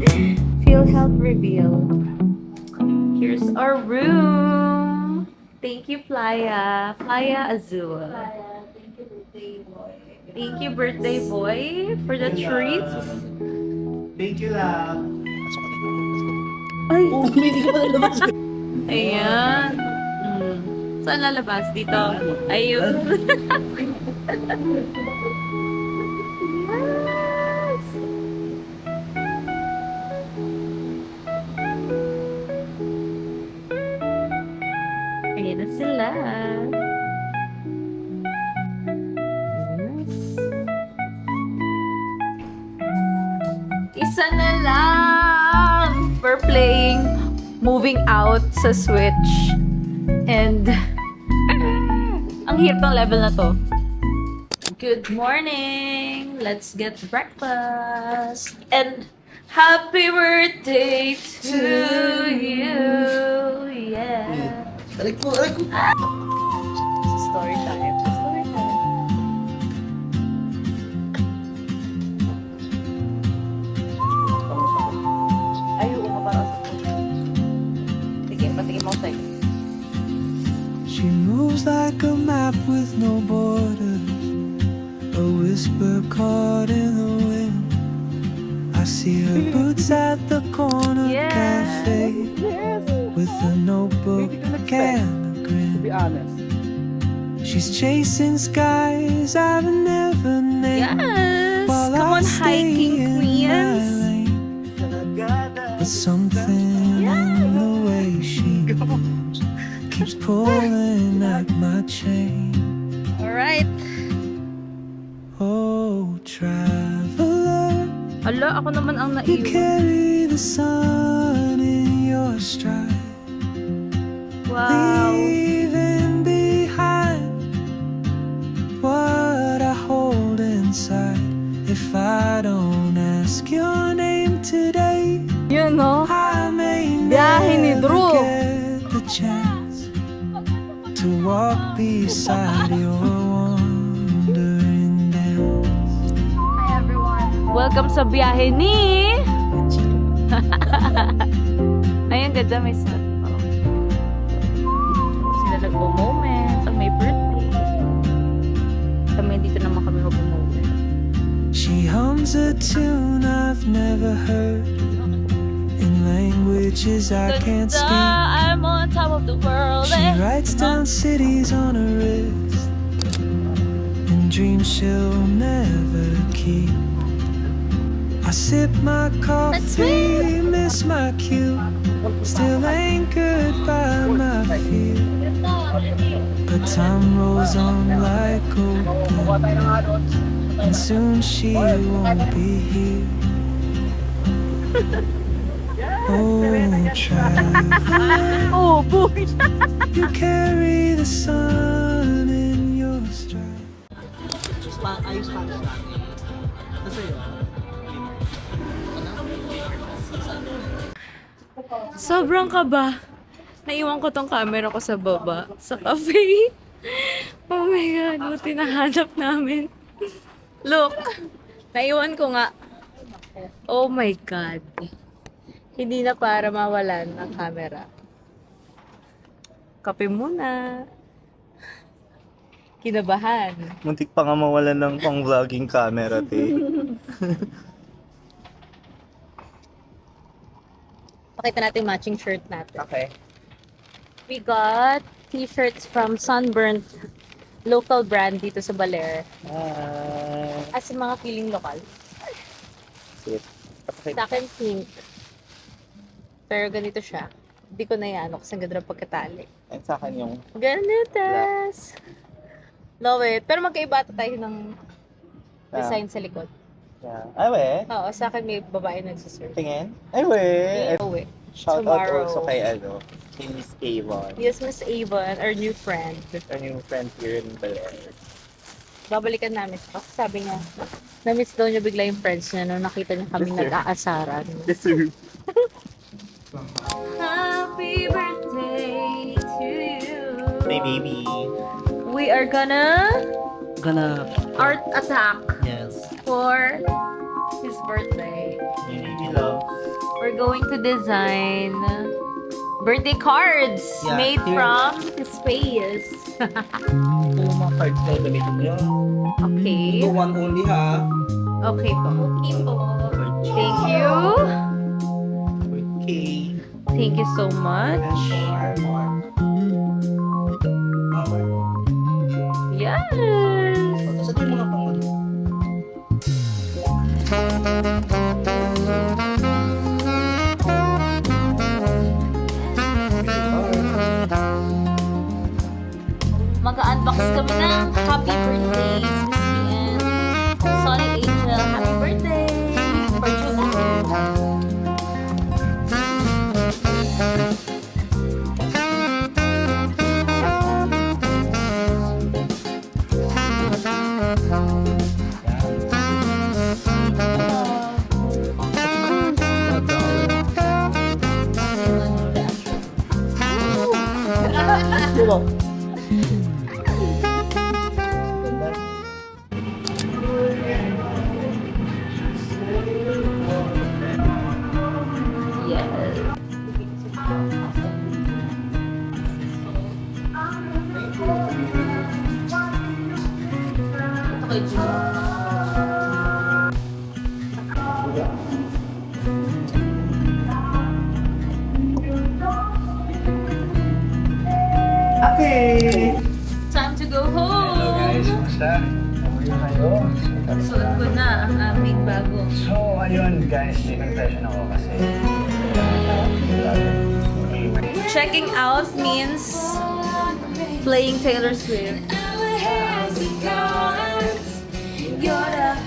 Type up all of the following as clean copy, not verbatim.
PhilHealth reveal. Here's our room. Thank you, Playa. Playa Azul. Thank you, birthday boy, for the treats. Thank you lang. Ay! Hindi ka pa nalabas. Ayan. Saan lalabas? Dito? Ayun. Yes! Ayan na sila. Isa na lang! We're playing Moving Out sa Switch. And ang hirap ng level na to. Good morning! Let's get breakfast! And happy birthday to you! Yeah! Aray ko, aray ko. Story time. Story time. Ay, oo nga parang sa sige, patigin mo sa'yo. She moves like a map with no borders, a whisper caught in the wind. I see her boots at the corner cafe, with a notebook and a grin. To be honest. She's chasing skies I've never named. Yes! while Come I on, stay hiking in my queens! lane. But something in the way she moves keeps pulling at my chain. Alright. Oh, traveler, Ala, ako naman ang you naiwan. carry the sun in your stride, Wow. leaving behind what I hold inside. If I don't ask your name today, Yun, no? I may Biyahe ni never Drew. get the chance to walk beside your wandering dance. Hi, everyone. Welcome sa biyahe ni... Ayun, ganda, may sun. Sila nagpo-moment. Ang may birthday. Kami, dito naman kami mag-moment. She hums a tune I've never heard in languages I can't Ganda, speak. I'm on top of the world. She writes down cities on her wrist and dreams she'll never keep. I sip my coffee, miss my cue, still anchored by my fear. But time rolls on like open mail, and soon she won't be here. Oh, traveler, Oh, boy! you carry the sun in your stride. Ayos pa siya. Kasi yun. Sobrang kaba. Naiwan ko tong camera ko sa baba, sa cafe. Oh my God, buti nahanap namin. Look, naiwan ko nga. Oh my God. Hindi na para mawalan ang camera. Kape muna. Kinabahan. Muntik pa nga mawalan ng pang-vlogging camera, te. Pakita natin yung matching shirt natin. Okay. We got t-shirts from Sunburnt, local brand dito sa Baler. As in mga feeling lokal. Sweet. Sa akin pink. Pero ganito siya. Hindi ko na yan kasi ang ganda ng pagkatali. And sa akin yung Ganitas! Love it. Pero magkaiba ata tayo ng design sa likod. yeah. Ay, we. Oo, sa akin may babae nagsiserve. Tingin. Ay, we. Uwi. Shout Tomorrow. out also kay kay Miss Avon. Yes, Miss Avon, our new friend. Our new friend here in Baler. Babalikan namin siya. Kasi sabi niya, na-miss daw niya bigla yung friends niya nung nakita niya kami Deserve. nag-aasaran. Deserve. Happy birthday to you. My baby. We are gonna art attack Yes. for his birthday. My baby loves. going to design birthday cards Yeah, made here. from his face. Ito yung mga cards na gamitin niyo. Okay. Ito one only ha. Okay po. Okay po. Thank you. Okay. Thank you so much. Yes. Sa ito yung mga pang Mag-unbox kami ng happy birthday, Misty and Sonic Angel. Happy birthday for Juven. Diba? Yes. Ito kay Juven. Okay! Time to go Hello home. guys, kumusta? How are kayo? Suot ko na ang aming bago. So, ayun guys, in-impression ako kasi Checking out means playing Taylor Swift.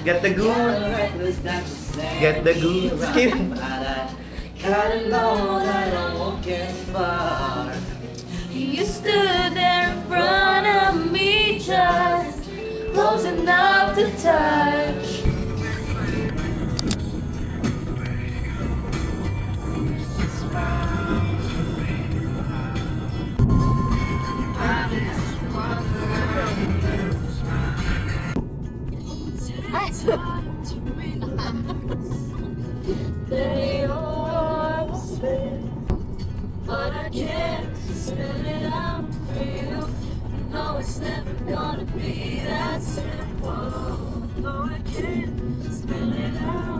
get the goods! Get the goods! Skip! You stood there in front of me, just close enough to touch. They are upset, but I can't spell it out for you. No, it's never gonna be that simple. No, I can't spell it out.